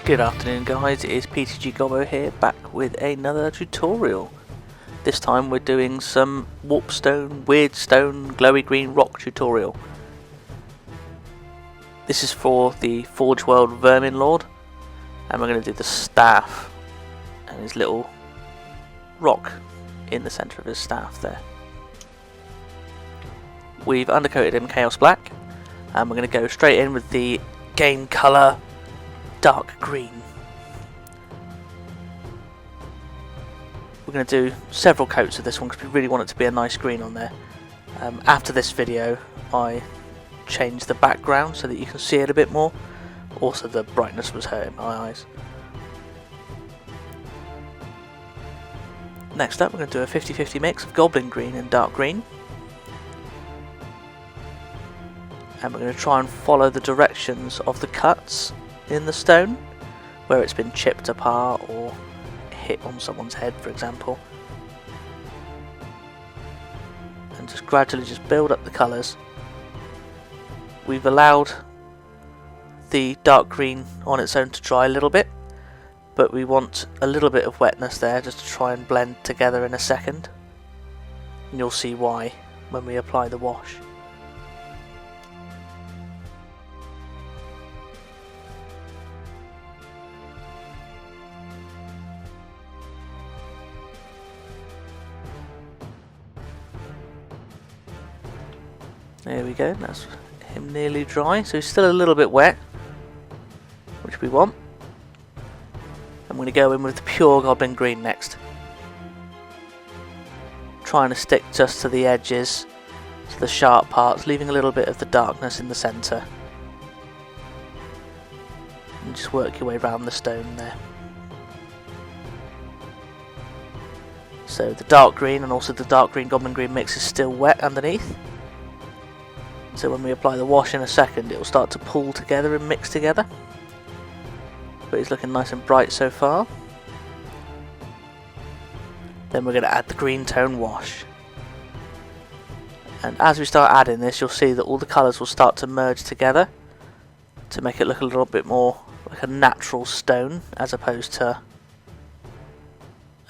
Good afternoon guys, it is PTG-Gobbo here, back with another tutorial. This time we're doing some Warpstone, Wyrdstone, glowy green rock tutorial. This is for the Forge World Vermin Lord, and we're going to do the staff and his little rock in the centre of his staff there. We've undercoated him Chaos Black, and we're going to go straight in with the game colour dark green. We're going to do several coats of this one because we really want it to be a nice green on there. After this video I changed the background so that you can see it a bit more. Also the brightness was hurting my eyes. Next up we're going to do a 50-50 mix of goblin green and dark green. And we're going to try and follow the directions of the cuts in the stone, where it's been chipped apart or hit on someone's head, for example, and just gradually just build up the colours. We've allowed the dark green on its own to dry a little bit, but we want a little bit of wetness there just to try and blend together in a second, and you'll see why when we apply the wash. There we go, that's him nearly dry, so he's still a little bit wet, which we want. I'm going to go in with the pure goblin green next. Trying to stick just to the edges, to the sharp parts, leaving a little bit of the darkness in the centre. And just work your way around the stone there. So the dark green and also the dark green goblin green mix is still wet underneath. So when we apply the wash in a second, it will start to pull together and mix together. But it's looking nice and bright so far. Then we're going to add the green tone wash. And as we start adding this, you'll see that all the colours will start to merge together to make it look a little bit more like a natural stone, as opposed to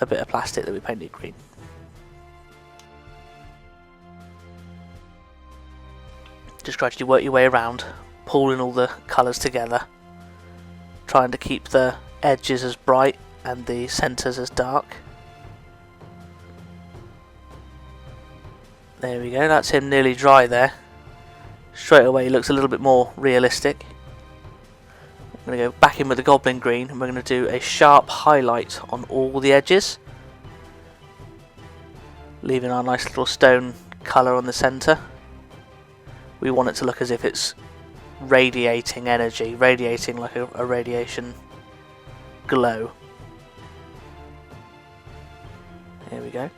a bit of plastic that we painted green. Just gradually work your way around, pulling all the colours together, trying to keep the edges as bright and the centres as dark. There we go, that's him nearly dry there. Straight away he looks a little bit more realistic. I'm going to go back in with the goblin green, and we're going to do a sharp highlight on all the edges, leaving our nice little stone colour on the centre. We want it to look as if it's radiating energy, radiating like a radiation glow. Here we go.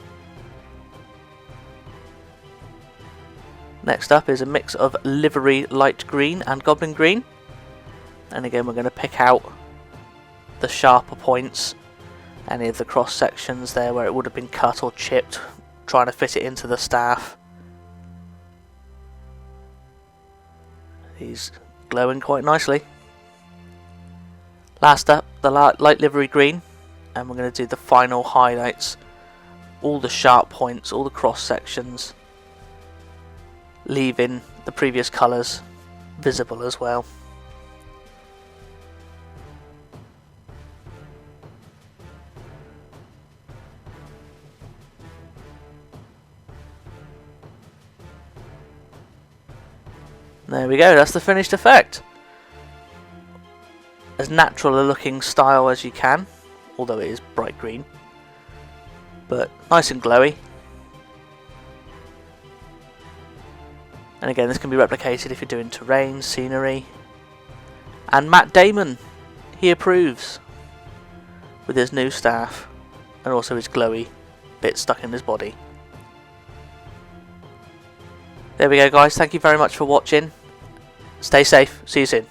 Next up is a mix of livery light green and goblin green. And again we're going to pick out the sharper points, any of the cross sections there where it would have been cut or chipped, trying to fit it into the staff. He's glowing quite nicely. Last up, the light livery green, and we're going to do the final highlights, all the sharp points, all the cross sections, leaving the previous colours visible as well. There we go, that's the finished effect. As natural a looking style as you can, although it is bright green, but nice and glowy. And again, this can be replicated if you're doing terrain, scenery. And Matt Damon, he approves with his new staff and also his glowy bit stuck in his body. There we go guys, thank you very much for watching. Stay safe, see you soon.